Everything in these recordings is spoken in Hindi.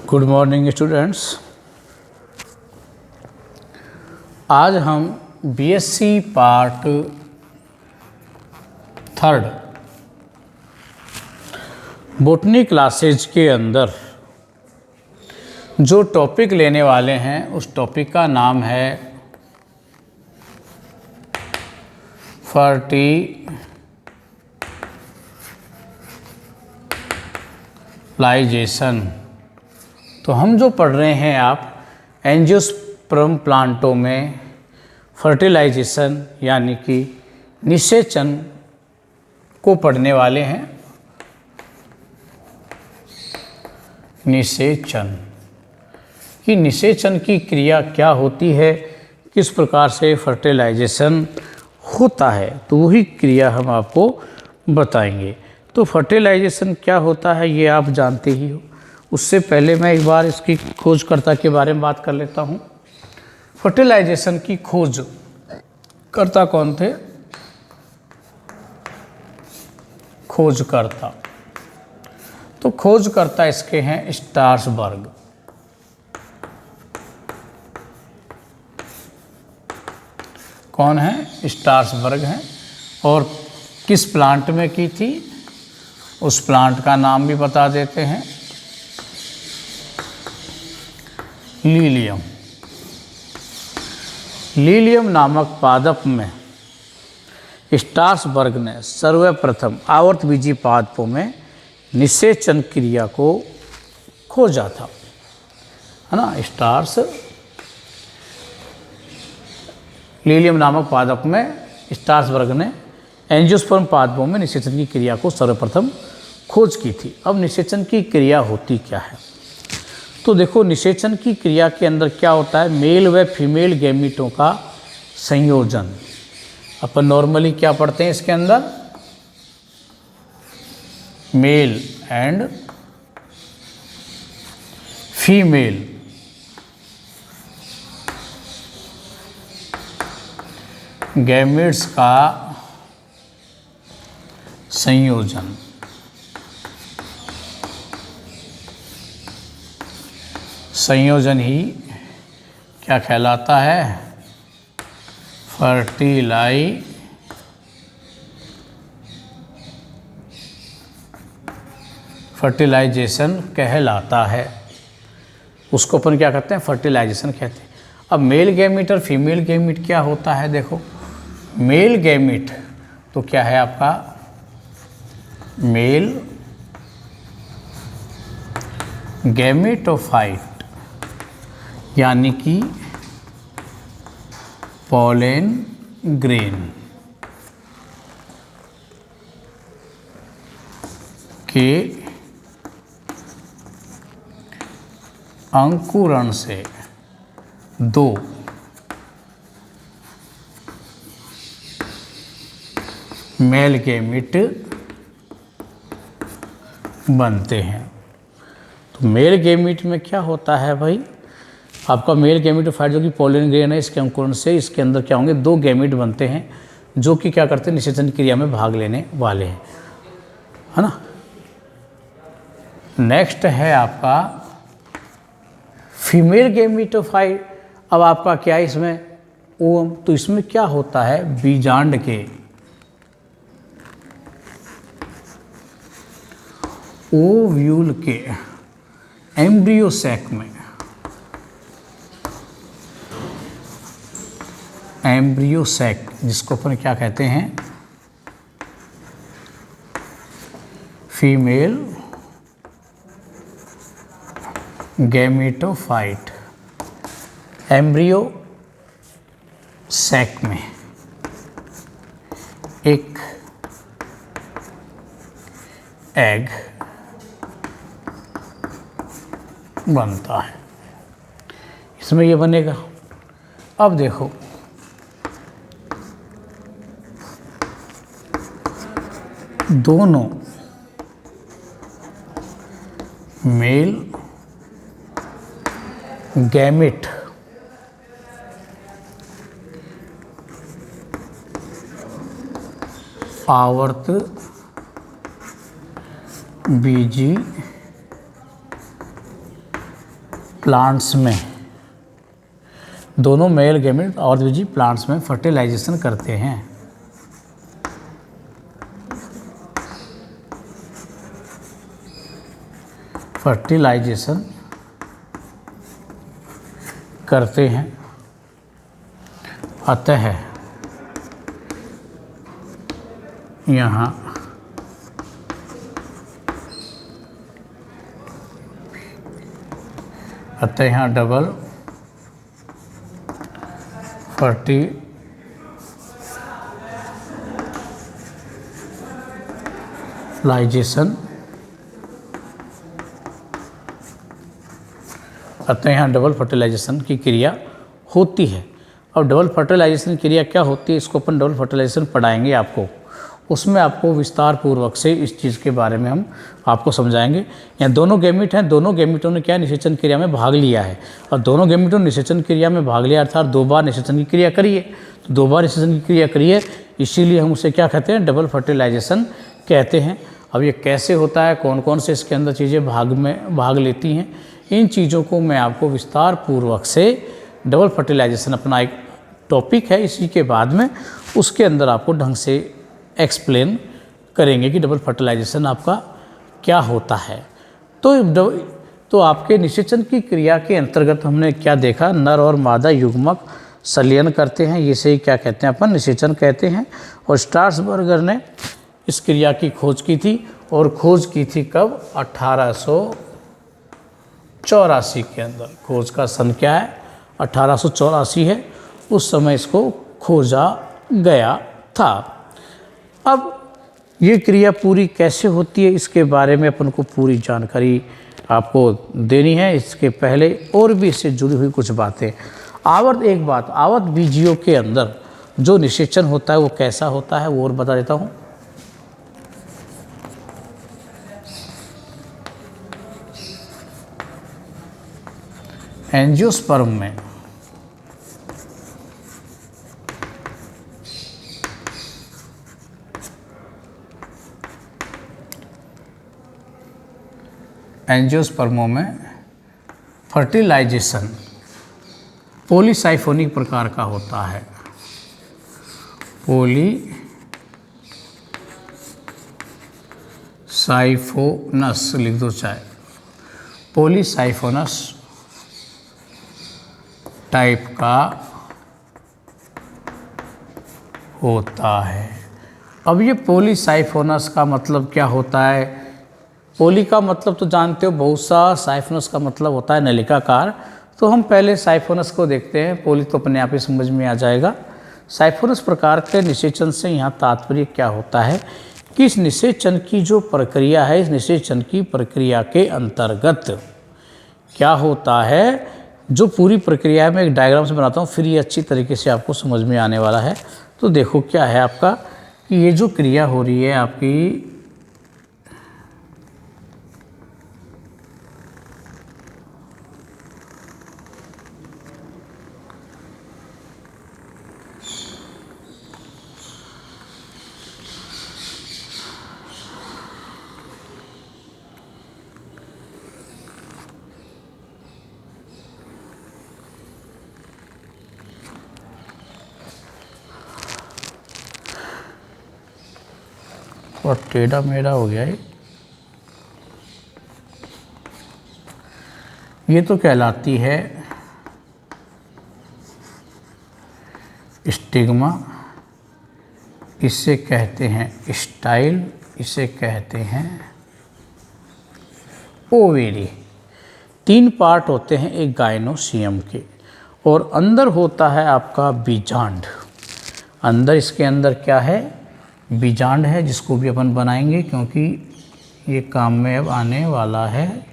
Good morning students. आज हम BSc part third botany classes के अंदर जो टॉपिक लेने वाले हैं उस टॉपिक का नाम है फर्टिलाइजेशन। तो हम जो पढ़ रहे हैं आप एंजियोस्पर्म प्लांटों में फर्टिलाइजेशन यानी कि निषेचन को पढ़ने वाले हैं। निषेचन की क्रिया क्या होती है, किस प्रकार से फर्टिलाइजेशन होता है, तो वही क्रिया हम आपको बताएंगे। तो फर्टिलाइजेशन क्या होता है ये आप जानते ही हो। उससे पहले मैं एक बार इसकी खोजकर्ता के बारे में बात कर लेता हूँ। फर्टिलाइजेशन की खोजकर्ता कौन थे? खोजकर्ता तो खोजकर्ता इसके हैं स्टार्सबर्ग। कौन है? स्टार्सबर्ग हैं। और किस प्लांट में की थी उस प्लांट का नाम भी बता देते हैं, लीलियम। लीलियम नामक पादप में स्टार्सबर्ग ने सर्वप्रथम आवर्तबीजी पादपों में निषेचन क्रिया को खोजा था, है ना। लीलियम नामक पादप में स्टार्सबर्ग ने एंजियोस्पर्म पादपों में निषेचन की क्रिया को सर्वप्रथम खोज की थी। अब निषेचन की क्रिया होती क्या है? तो देखो, निषेचन की क्रिया के अंदर क्या होता है, मेल व फीमेल गैमीटों का संयोजन। अपन नॉर्मली क्या पढ़ते हैं इसके अंदर, मेल एंड फीमेल गैमेट्स का संयोजन। संयोजन ही क्या कहलाता है? फर्टिलाइजेशन कहलाता है। उसको अपन क्या कहते हैं? फर्टिलाइजेशन कहते हैं। अब मेल गैमीट और फीमेल गैमीट क्या होता है? देखो, मेल गैमीट तो क्या है आपका? मेल गैमेटोफाइट यानी कि पॉलन ग्रेन के अंकुरण से दो मेल गैमीट बनते हैं। तो मेल गैमीट में क्या होता है भाई? आपका मेल गैमेटोफाइट जो कि पॉलन ग्रेन है, इसके अंकुरण से इसके अंदर क्या होंगे? दो गैमीट बनते हैं जो कि क्या करते हैं? निषेचन क्रिया में भाग लेने वाले हैं, है ना। नेक्स्ट है आपका फीमेल गैमेटोफाइट। अब आपका क्या है इसमें? ओवम। तो इसमें क्या होता है? बीजांड के ओव्यूल के एम्ब्रियो सैक में, एम्ब्रियो सैक जिसको अपन क्या कहते हैं? फीमेल गैमेटोफाइट एम्ब्रियो सैक में एक एग बनता है। इसमें ये बनेगा। अब देखो, दोनों मेल गैमेट आवर्त बीजी प्लांट्स में, दोनों मेल गैमेट और द्विजीव प्लांट्स में फर्टिलाइजेशन करते हैं। फर्टिलाइजेशन करते हैं, अतः यहाँ डबल फर्टिलाइजेशन, अतः यहाँ डबल फर्टिलाइजेशन की क्रिया होती है। अब डबल फर्टिलाइजेशन की क्रिया क्या होती है, इसको अपन डबल फर्टिलाइजेशन पढ़ाएंगे आपको, उसमें आपको विस्तार पूर्वक से इस चीज़ के बारे में हम आपको समझाएंगे। यहाँ दोनों गैमेट हैं, दोनों गैमेटों ने क्या निषेचन क्रिया में भाग लिया है, और दोनों गैमेटों ने निषेचन क्रिया में भाग लिया अर्थात 2 बार निषेचन की क्रिया करी है। तो 2 बार निषेचन की क्रिया करी है, इसीलिए हम उसे क्या कहते हैं, डबल फर्टिलाइजेशन कहते हैं। अब ये कैसे होता है, कौन कौन से इसके अंदर चीज़ें भाग लेती हैं, इन चीज़ों को मैं आपको विस्तार पूर्वक से, डबल फर्टिलाइजेशन अपना एक टॉपिक है, इसी के बाद में उसके अंदर आपको ढंग से एक्सप्लेन करेंगे कि डबल फर्टिलाइजेशन आपका क्या होता है। तो आपके निषेचन की क्रिया के अंतर्गत हमने क्या देखा, नर और मादा युग्मक संलयन करते हैं, इसे क्या कहते हैं अपन, निषेचन कहते हैं। और स्ट्रासबर्गर ने इस क्रिया की खोज की थी, और खोज की थी कब, 1884 के अंदर। खोज का सन क्या है, 1884 है, उस समय इसको खोजा गया था। अब ये क्रिया पूरी कैसे होती है, इसके बारे में अपन को पूरी जानकारी आपको देनी है। इसके पहले और भी इससे जुड़ी हुई कुछ बातें। एक बात, आवर्त बीजियों के अंदर जो निषेचन होता है वो कैसा होता है, वो और बता देता हूँ। एंजियोस्पर्म में एंजियोस्पर्मों में फर्टिलाइजेशन पॉलीसाइफोनिक प्रकार का होता है। पॉलीसाइफोनस लिख दो चाहे, पॉलीसाइफोनस टाइप का होता है। अब ये पॉलीसाइफोनस का मतलब क्या होता है, पोली का मतलब तो जानते हो बहुत सा, साइफोनस का मतलब होता है नलिकाकार। तो हम पहले साइफोनस को देखते हैं, पोली तो अपने आप ही समझ में आ जाएगा। साइफोनस प्रकार के निषेचन से यहाँ तात्पर्य क्या होता है कि इस निषेचन की जो प्रक्रिया है, इस निषेचन की प्रक्रिया के अंतर्गत क्या होता है, जो पूरी प्रक्रिया है, मैं एक डायग्राम से बनाता हूँ, फिर ये अच्छी तरीके से आपको समझ में आने वाला है। तो देखो क्या है आपका कि ये जो क्रिया हो रही है आपकी, और टेढ़ा मेढ़ा हो गया है, ये तो कहलाती है स्टिग्मा, इसे कहते हैं स्टाइल, इसे कहते हैं ओवेरी। 3 पार्ट होते हैं एक गायनोसियम के, और अंदर होता है आपका बीजांड। अंदर इसके अंदर क्या है, बीजांड है, जिसको भी अपन बनाएंगे क्योंकि ये काम में अब आने वाला है।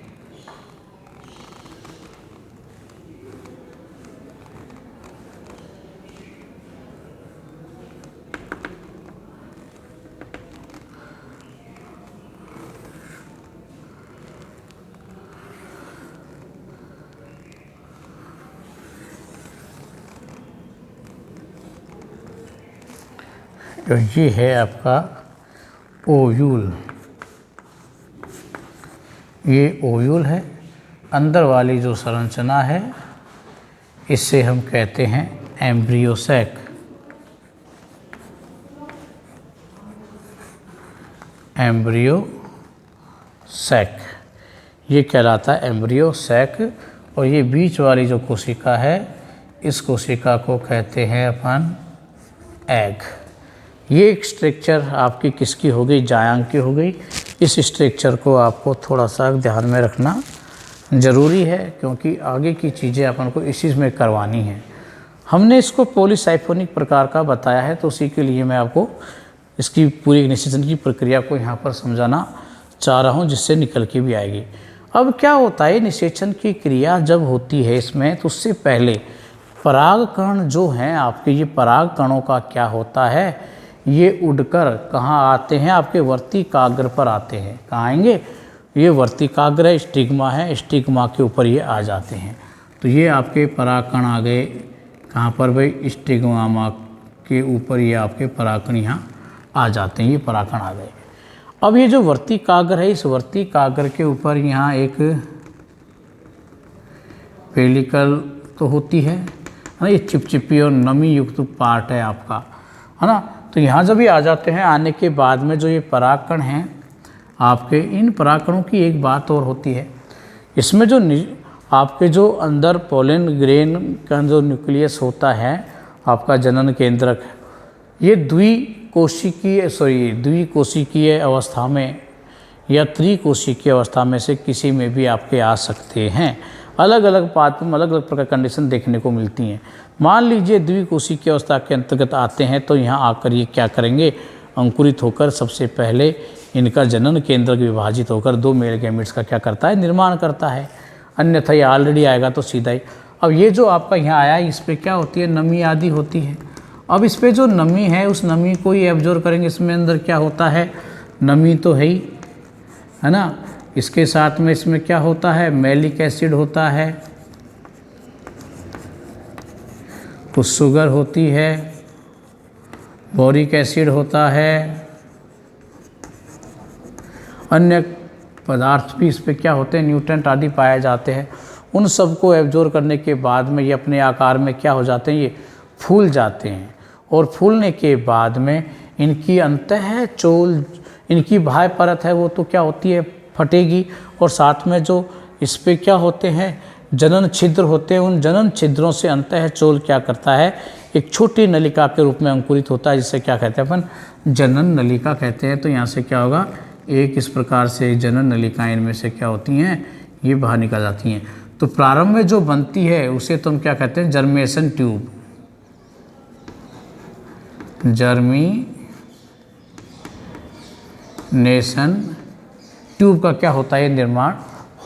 तो ये है आपका ओव्यूल, ये ओव्यूल है, अंदर वाली जो संरचना है इससे हम कहते हैं एम्ब्रियो सैक। एम्ब्रियो सैक ये कहलाता है एम्ब्रियो सैक। और ये बीच वाली जो कोशिका है इस कोशिका को कहते हैं अपन एग। ये एक स्ट्रक्चर आपकी किसकी हो गई, जायांग की हो गई। इस स्ट्रक्चर को आपको थोड़ा सा ध्यान में रखना ज़रूरी है क्योंकि आगे की चीज़ें अपन को इसी में करवानी है। हमने इसको पॉलीसाइफोनिक प्रकार का बताया है तो उसी के लिए मैं आपको इसकी पूरी निषेचन की प्रक्रिया को यहाँ पर समझाना चाह रहा हूँ जिससे निकल के भी आएगी। अब क्या होता है, निषेचन की क्रिया जब होती है इसमें तो उससे पहले परागकण जो हैं आपके, ये परागकणों का क्या होता है, ये उड़कर कहाँ आते हैं, आपके वर्तिकाग्र पर आते हैं। कहाँ आएंगे, ये वर्तिकाग्र है, स्टिग्मा है, स्टिग्मा के ऊपर ये आ जाते हैं। तो ये आपके परागकण आ गए कहाँ पर भाई, स्टिग्मा के ऊपर ये आपके परागकण यहाँ आ जाते हैं, ये परागकण आ गए। अब ये जो वर्तिकाग्र है इस वर्तिकाग्र के ऊपर यहाँ एक पेलिकल तो होती है ना, ये चिपचिपी और नमी युक्त पार्ट है आपका, है ना। तो यहाँ जब ये आ जाते हैं, आने के बाद में जो ये परागकण हैं आपके, इन परागकणों की एक बात और होती है, इसमें जो आपके जो अंदर पोलन ग्रेन का जो न्यूक्लियस होता है आपका जनन केंद्रक, ये द्विकोशिकीय अवस्था में या त्रिकोशिकीय अवस्था में से किसी में भी आपके आ सकते हैं। अलग अलग पात्र में अलग अलग प्रकार कंडीशन देखने को मिलती हैं। मान लीजिए द्विकोशिकीय अवस्था के अंतर्गत आते हैं तो यहाँ आकर ये क्या करेंगे, अंकुरित होकर सबसे पहले इनका जनन केंद्र विभाजित होकर दो मेल गैमेट्स का क्या करता है, निर्माण करता है। अन्यथा ये ऑलरेडी आएगा तो सीधा ही। अब ये जो आपका यहाँ आया इस पर क्या होती है, नमी आदि होती है। अब इस पर जो नमी है उस नमी को ये एब्जॉर्ब करेंगे। इसमें अंदर क्या होता है, नमी तो है ही, है ना। इसके साथ में इसमें क्या होता है, मैलिक एसिड होता है, कुछ शुगर होती है, बोरिक एसिड होता है, अन्य पदार्थ भी इस पर क्या होते हैं, न्यूट्रेंट आदि पाए जाते हैं। उन सबको एब्जॉर्ब करने के बाद में ये अपने आकार में क्या हो जाते हैं, ये फूल जाते हैं। और फूलने के बाद में इनकी अंतः चोल, इनकी बाह्य परत है वो तो क्या होती है, फटेगी। और साथ में जो इस पे क्या होते हैं, जनन छिद्र होते हैं। उन जनन छिद्रों से अंतः चोल क्या करता है, एक छोटी नलिका के रूप में अंकुरित होता है, जिसे क्या कहते हैं अपन, जनन नलिका कहते हैं। तो यहाँ से क्या होगा, एक इस प्रकार से जनन नलिकाएं इनमें से क्या होती हैं, ये बाहर निकल जाती हैं। तो प्रारंभ में जो बनती है उसे तुम क्या कहते हैं, जर्मिनेशन ट्यूब। जर्मिनेशन ट्यूब का क्या होता है, निर्माण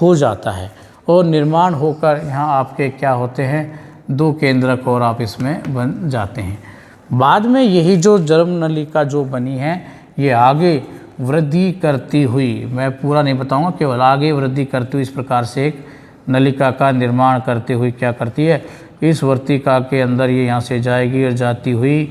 हो जाता है। और निर्माण होकर यहाँ आपके क्या होते हैं, दो केंद्रक और आप इसमें बन जाते हैं। बाद में यही जो जर्म नलिका जो बनी है ये आगे वृद्धि करती हुई, मैं पूरा नहीं बताऊंगा, केवल आगे वृद्धि करती हुई इस प्रकार से एक नलिका का निर्माण करते हुए क्या करती है, इस वर्तिका के अंदर ये यहाँ से जाएगी और जाती हुई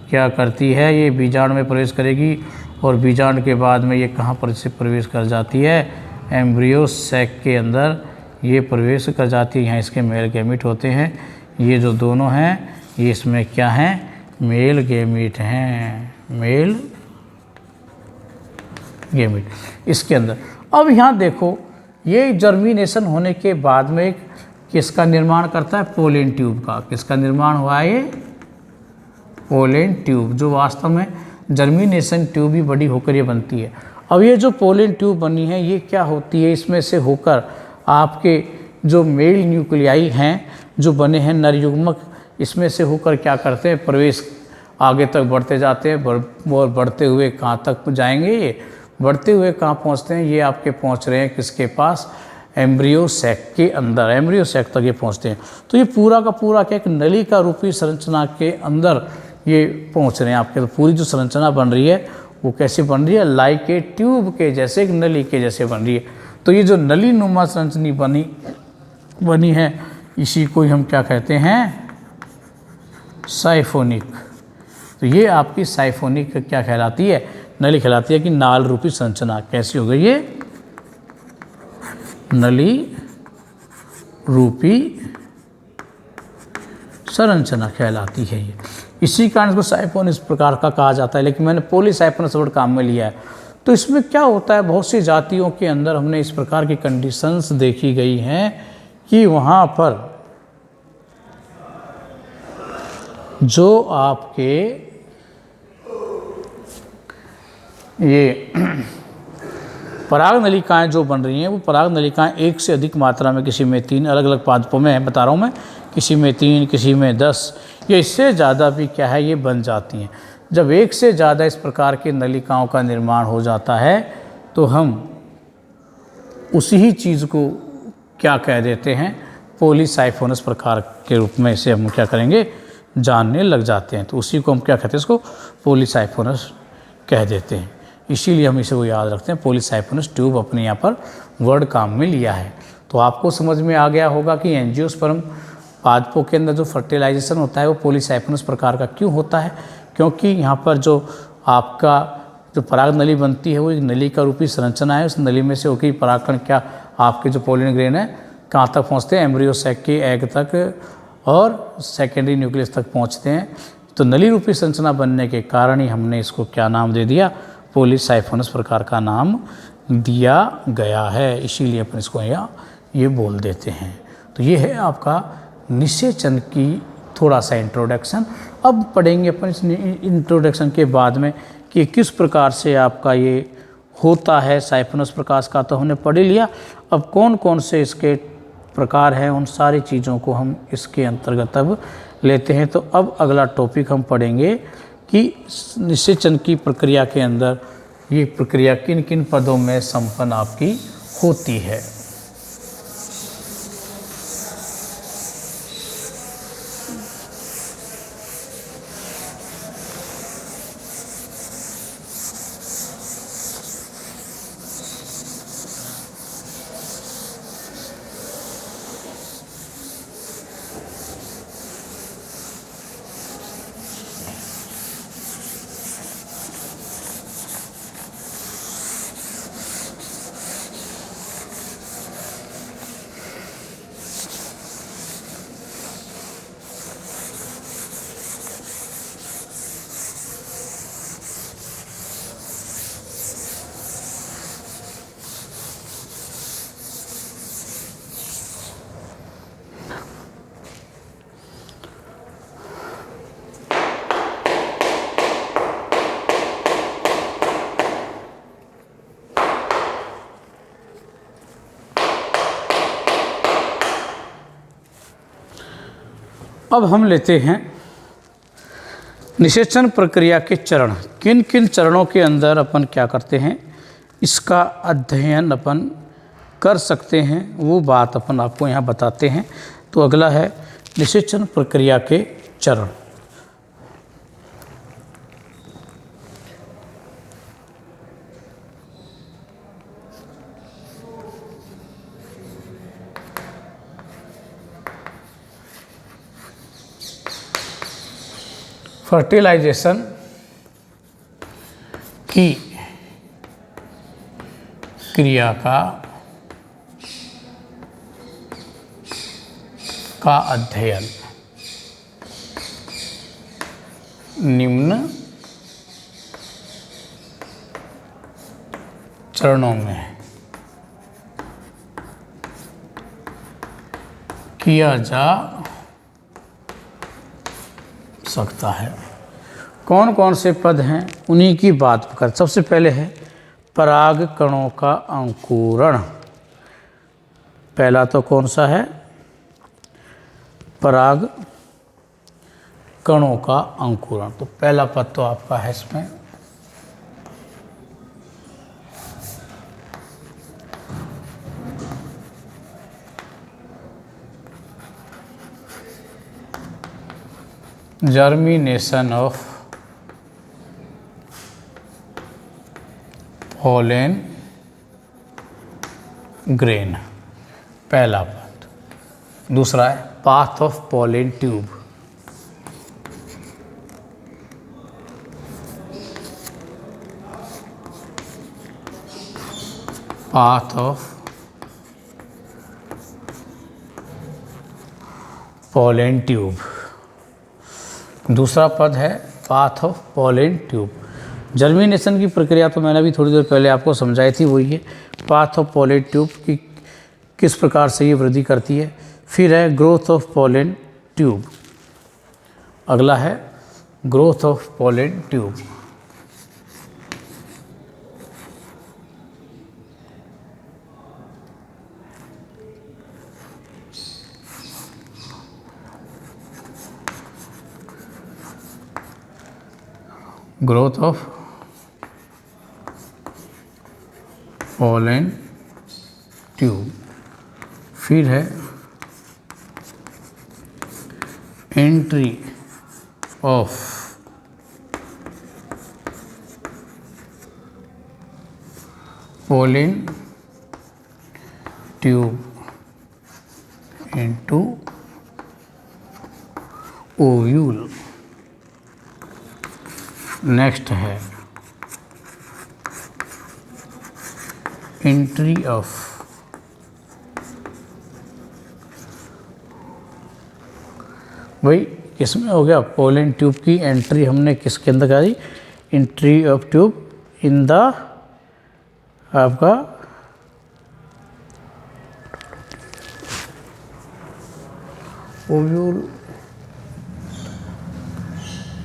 क्या करती है, ये बीजांड में प्रवेश करेगी। और बीजांड के बाद में ये कहाँ पर से प्रवेश कर जाती है, एम्ब्रियो सैक के अंदर ये प्रवेश कर जाती है। यहाँ इसके मेल गैमीट होते हैं, ये जो दोनों हैं ये इसमें क्या हैं, मेल गैमीट हैं, मेल गैमीट इसके अंदर। अब यहाँ देखो, ये जर्मिनेशन होने के बाद में एक किसका निर्माण करता है, पोलन ट्यूब का। किसका निर्माण हुआ है, ये पोलन ट्यूब, जो वास्तव में जर्मिनेशन ट्यूब ही बड़ी होकर ये बनती है। अब ये जो पोलन ट्यूब बनी है ये क्या होती है, इसमें से होकर आपके जो मेल न्यूक्लियाई हैं जो बने हैं नरयुग्मक, इसमें से होकर क्या करते हैं, प्रवेश आगे तक बढ़ते जाते हैं। और बढ़ते हुए कहाँ तक जाएंगे, ये बढ़ते हुए कहाँ पहुँचते हैं, ये आपके पहुँच रहे हैं किसके पास, एम्ब्रियो सैक के अंदर, एम्ब्रियो सैक तक ये पहुँचते हैं। तो ये पूरा का पूरा क्या एक नलिका रूपी संरचना के अंदर ये पहुँच रहे हैं आपके। तो पूरी जो संरचना बन रही है वो कैसे बन रही है, लाइक ए ट्यूब के जैसे, एक नली के जैसे बन रही है। तो ये जो नली नुमा संरचना बनी है इसी को हम क्या कहते हैं, साइफोनिक। तो ये आपकी साइफोनिक क्या कहलाती है, नली कहलाती है कि नाल रूपी संरचना कैसी हो गई, ये नली रूपी संरचना कहलाती है ये। इसी कारण इसको साइफोन इस प्रकार का कहा जाता है, लेकिन मैंने पॉलीसाइफोनस वर्ड काम में लिया है। तो इसमें क्या होता है, बहुत सी जातियों के अंदर हमने इस प्रकार की कंडीशंस देखी गई हैं कि वहाँ पर जो आपके ये पराग नलिकाएँ जो बन रही हैं, वो पराग नलिकाएँ एक से अधिक मात्रा में, किसी में 3 अलग अलग पादपों में बता रहा हूँ मैं, किसी में 3, किसी में 10 या इससे ज़्यादा भी क्या है ये बन जाती हैं। जब एक से ज़्यादा इस प्रकार की नलिकाओं का निर्माण हो जाता है तो हम उसी ही चीज़ को क्या कह देते हैं, पॉलीसाइफोनस प्रकार के रूप में इसे हम क्या करेंगे, जानने लग जाते हैं। तो उसी को हम क्या कहते हैं, इसको पॉलीसाइफोनस कह देते हैं। इसीलिए हम इसे वो याद रखते हैं, पॉलीसाइफोनस ट्यूब अपने यहाँ पर वर्ड काम में लिया है। तो आपको समझ में आ गया होगा कि एंजियोस्पर्म पादपों के अंदर जो फर्टिलाइजेशन होता है वो पॉलीसाइफोनस प्रकार का क्यों होता है, क्योंकि यहाँ पर जो आपका जो पराग नली बनती है वो एक नली का रूपी संरचना है। उस नली में से होकर परागकण क्या आपके जो पोलिन ग्रेन है कहाँ तक पहुँचते हैं, एम्ब्रियो सैक के एग तक और सेकेंडरी न्यूक्लियस तक पहुँचते हैं। तो नली रूपी संरचना बनने के कारण ही हमने इसको क्या नाम दे दिया, पॉलीसाइफोनस प्रकार का नाम दिया गया है। इसीलिए अपन इसको यहाँ ये बोल देते हैं। तो ये है आपका निषेचन की थोड़ा सा इंट्रोडक्शन। अब पढ़ेंगे अपन इस इंट्रोडक्शन के बाद में कि किस प्रकार से आपका ये होता है। साइफोनस प्रकाश का तो हमने पढ़ ही लिया। अब कौन कौन से इसके प्रकार हैं, उन सारी चीज़ों को हम इसके अंतर्गत अब लेते हैं। तो अब अगला टॉपिक हम पढ़ेंगे कि निषेचन की प्रक्रिया के अंदर ये प्रक्रिया किन किन पदों में संपन्न आपकी होती है। अब हम लेते हैं निषेचन प्रक्रिया के चरण। किन किन चरणों के अंदर अपन क्या करते हैं, इसका अध्ययन अपन कर सकते हैं, वो बात अपन आपको यहाँ बताते हैं। तो अगला है निषेचन प्रक्रिया के चरण। फर्टिलाइजेशन की क्रिया का अध्ययन निम्न चरणों में किया जा सकता है। कौन कौन से पद हैं उन्हीं की बात कर। सबसे पहले है पराग कणों का अंकुरण। पहला तो कौन सा है, पराग कणों का अंकुरण। तो पहला पद तो आपका है इसमें जर्मिनेशन ऑफ पोलन ग्रेन, पहला पद। दूसरा है path of pollen tube. Path of pollen tube. दूसरा पद है path of pollen tube. Germination की प्रक्रिया तो मैंने अभी थोड़ी देर पहले आपको समझाई थी, वही है पाथ ऑफ पोलन ट्यूब की किस प्रकार से ये वृद्धि करती है। फिर है ग्रोथ ऑफ पोलन ट्यूब। अगला है growth of pollen tube. Growth of pollen tube. फिर है entry of pollen tube into ovule. Next है एंट्री ऑफ भाई किसमें हो गया, पोलन ट्यूब की एंट्री हमने किसके अंदर करी, entry of tube in the आपका ओव्यूल,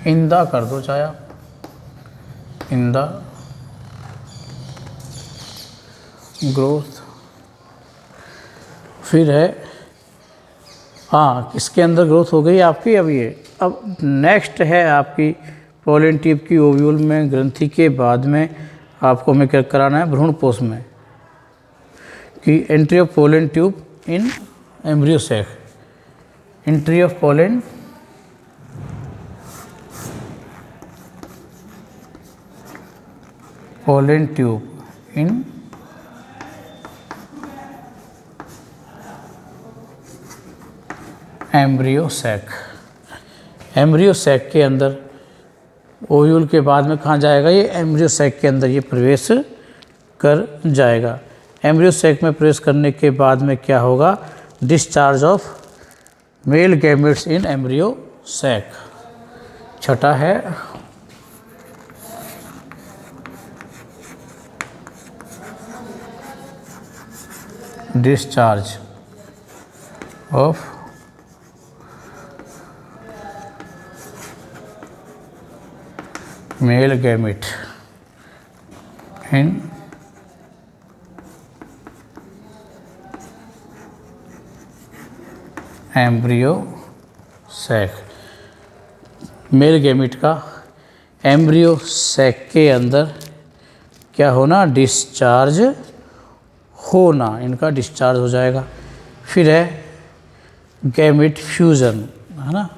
इन द कर दो चाहे आप, इन द ग्रोथ। फिर है हाँ किसके अंदर ग्रोथ हो गई आपकी, अब ये अब नेक्स्ट है आपकी पोलन ट्यूब की ओव्यूल में ग्रंथि के बाद में आपको हमें क्या कराना है, भ्रूण पोष में कि entry of pollen tube in embryo sac. Entry of pollen tube in embryo sac. Embryo sac के अंदर ओव्यूल के बाद में कहाँ जाएगा, ये एम्ब्रियो सैक के अंदर ये प्रवेश कर जाएगा। एम्ब्रियो सैक में प्रवेश करने के बाद में क्या होगा, discharge of male gametes in embryo sac. छठा है discharge of male gamete in embryo sac. Male gamete का एम्ब्रियो सैक के अंदर क्या होना, डिस्चार्ज होना, इनका डिस्चार्ज हो जाएगा। फिर है गैमेट फ्यूजन, है ना।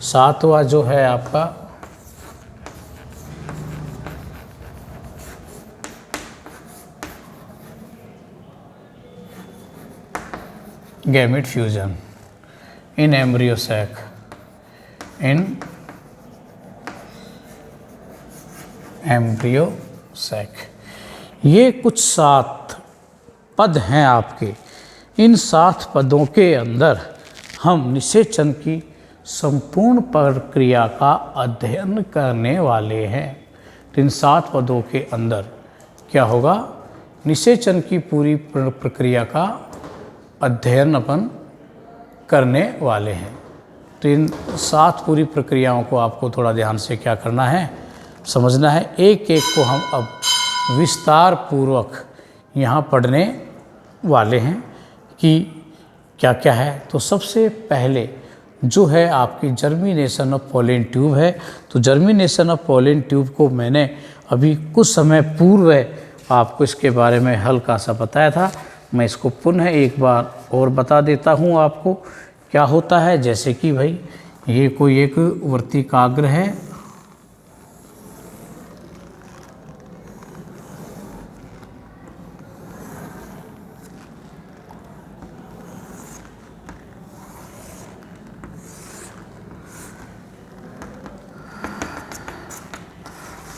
सातवां जो है आपका gamete fusion in embryo sac, in embryo sac. ये कुछ 7 पद हैं आपके। इन 7 पदों के अंदर हम निषेचन की संपूर्ण प्रक्रिया का अध्ययन करने वाले हैं। तो इन 7 पदों के अंदर क्या होगा, निषेचन की पूरी प्रक्रिया का अध्ययन अपन करने वाले हैं। तो इन 7 पूरी प्रक्रियाओं को आपको थोड़ा ध्यान से क्या करना है, समझना है। एक एक को हम अब विस्तार पूर्वक यहाँ पढ़ने वाले हैं कि क्या क्या है। तो सबसे पहले जो है आपकी जर्मिनेशन ऑफ पोलन ट्यूब है। तो जर्मिनेशन ऑफ पोलन ट्यूब को मैंने अभी कुछ समय पूर्व आपको इसके बारे में हल्का सा बताया था। मैं इसको पुनः एक बार और बता देता हूँ आपको क्या होता है। जैसे कि भाई ये कोई एक वर्तिकाग्र है,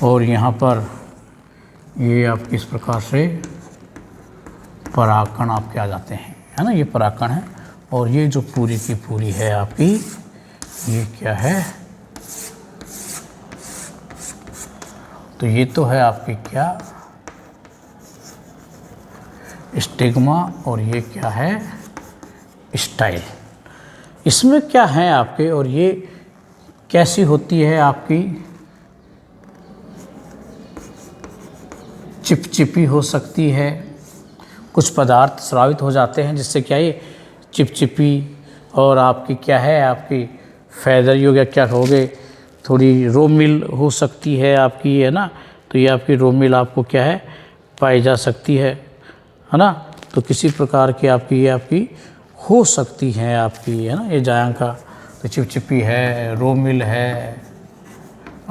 और यहाँ पर ये आप किस प्रकार से परागकण आपके आ जाते हैं, है ना। ये परागकण है और ये जो पूरी की पूरी है आपकी, ये क्या है, तो ये तो है आपकी क्या, स्टिग्मा, और ये क्या है, स्टाइल। इसमें क्या है आपके, और ये कैसी होती है आपकी, चिपचिपी हो सकती है, कुछ पदार्थ स्रावित हो जाते हैं जिससे क्या ये चिपचिपी, और आपकी क्या है, आपकी फैदर हो गया, क्या कहोगे, थोड़ी रोमिल हो सकती है आपकी, है ना। तो ये आपकी रोमिल आपको क्या है, पाई जा सकती है ना। तो किसी प्रकार की आपकी ये आपकी हो सकती है आपकी, है ना, ये जायंका, तो चिपचिपी है, रोमिल है,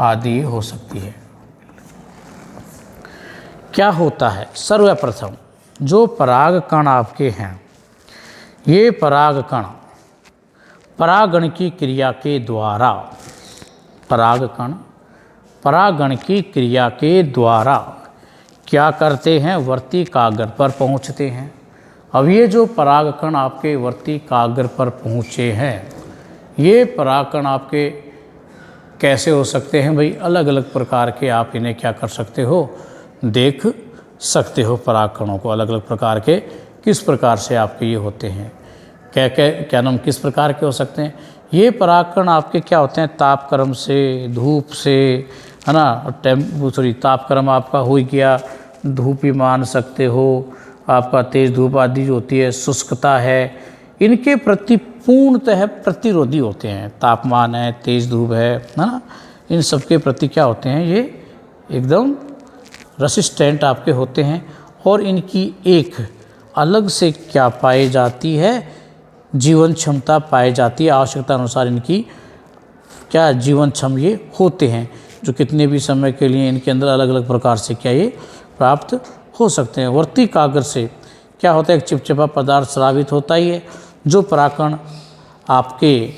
आदि हो सकती है। क्या होता है, सर्वप्रथम जो पराग कण आपके हैं, ये पराग कण परागण की क्रिया के द्वारा, परागकण परागण की क्रिया के द्वारा क्या करते हैं, वर्ती काग्र पर पहुंचते हैं। अब ये जो परागकण आपके वर्ती काग्र पर पहुँचे हैं, ये परागकण आपके कैसे हो सकते हैं भाई, अलग अलग प्रकार के आप इन्हें क्या कर सकते हो, देख सकते हो। परागकणों को अलग अलग प्रकार के किस प्रकार से आपके ये होते हैं, क्या नाम, किस प्रकार के हो सकते हैं। ये परागकण आपके क्या होते हैं, तापक्रम से, धूप से, है ना, तापक्रम आपका हो गया, धूप भी मान सकते हो, आपका तेज धूप आदि जो होती है, शुष्कता है, इनके प्रति पूर्णतः प्रतिरोधी होते हैं। तापमान है, तेज धूप है ना, इन सब के प्रति क्या होते हैं, ये एकदम रेसिस्टेंट आपके होते हैं। और इनकी एक अलग से क्या पाई जाती है, जीवन क्षमता पाई जाती है। आवश्यकता अनुसार इनकी क्या जीवन क्षम ये होते हैं, जो कितने भी समय के लिए इनके अंदर अलग अलग प्रकार से क्या ये प्राप्त हो सकते हैं। वर्ती काग्र से क्या होता है, एक चिपचिपा पदार्थ स्रावित होता ही है, जो परागकण आपके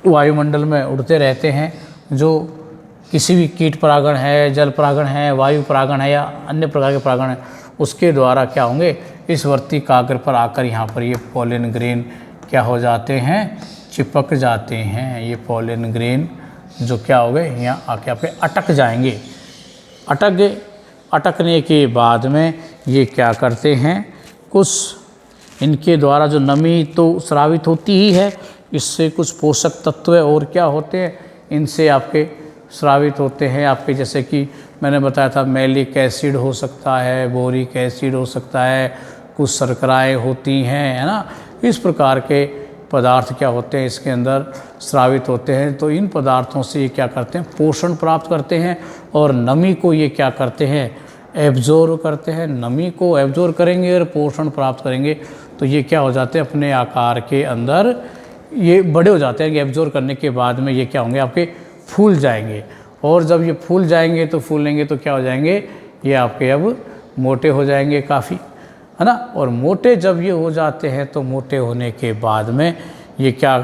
वायुमंडल में उड़ते रहते हैं, जो किसी भी कीट परागण है, जल परागण है, वायु परागण है या अन्य प्रकार के परागण है, उसके द्वारा क्या होंगे, इस वर्ती काग्र पर आकर यहाँ पर ये पोलन ग्रेन क्या हो जाते हैं, चिपक जाते हैं। ये पोलन ग्रेन जो क्या हो गए, यहाँ आके आपके अटक जाएंगे। अटक गए, अटकने के बाद में ये क्या करते हैं, कुछ इनके द्वारा जो नमी तो स्रावित होती ही है, इससे कुछ पोषक तत्व और क्या होते हैं, इनसे आपके स्रावित होते हैं आपके, जैसे कि मैंने बताया था मैलिक एसिड हो सकता है, बोरिक एसिड हो सकता है, कुछ शर्कराएँ होती हैं, है ना। इस प्रकार के पदार्थ क्या होते हैं, इसके अंदर स्रावित होते हैं। तो इन पदार्थों से ये क्या करते हैं, पोषण प्राप्त करते हैं, और नमी को ये क्या करते हैं, एब्जॉर्व करते हैं। नमी को एब्जॉर्व करेंगे और पोषण प्राप्त करेंगे, तो ये क्या हो जाते हैं, अपने आकार के अंदर ये बड़े हो जाते हैं। एब्जॉर्व करने के बाद में ये क्या होंगे, आपके फूल जाएंगे, और जब ये फूल जाएंगे तो फूलेंगे तो क्या हो जाएंगे, ये आपके अब मोटे हो जाएंगे काफ़ी, है ना। और मोटे जब ये हो जाते हैं तो मोटे होने के बाद में ये क्या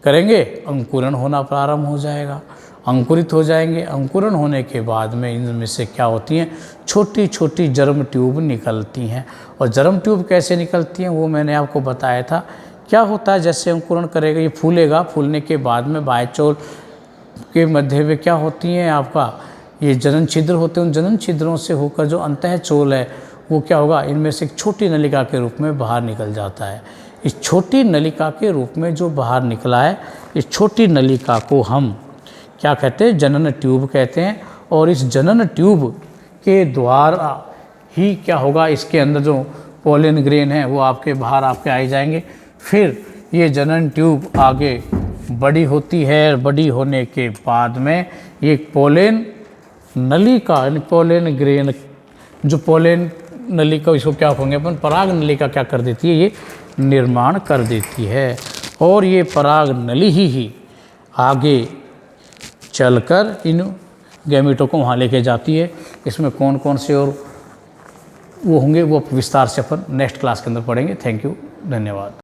करेंगे, अंकुरण होना प्रारंभ हो जाएगा, अंकुरित हो जाएंगे। अंकुरण होने के बाद में इनमें से क्या होती हैं, छोटी छोटी जर्म ट्यूब निकलती हैं। और जर्म ट्यूब कैसे निकलती हैं वो मैंने आपको बताया था। क्या होता है, जैसे अंकुरण करेगा ये फूलेगा, फूलने के बाद में बायचोल के मध्य में क्या होती हैं, आपका ये जनन छिद्र होते हैं। उन जनन छिद्रों से होकर जो अंतः चोल है वो क्या होगा, इनमें से एक छोटी नलिका के रूप में बाहर निकल जाता है। इस छोटी नलिका के रूप में जो बाहर निकला है, इस छोटी नलिका को हम क्या कहते हैं, जनन ट्यूब कहते हैं। और इस जनन ट्यूब के द्वारा ही क्या होगा, इसके अंदर जो पोलन ग्रेन है वो आपके बाहर आपके आए जाएंगे। फिर ये जनन ट्यूब आगे बड़ी होती है, बड़ी होने के बाद में ये पोलन नलिका, पोलन ग्रेन, जो पोलन नलिका इसको क्या होंगे अपन, पराग नलिका क्या कर देती है, ये निर्माण कर देती है। और ये पराग नली ही आगे चलकर इन गैमेटों को वहाँ लेके जाती है। इसमें कौन कौन से और वो होंगे वो विस्तार से अपन नेक्स्ट क्लास के अंदर पढ़ेंगे। थैंक यू, धन्यवाद।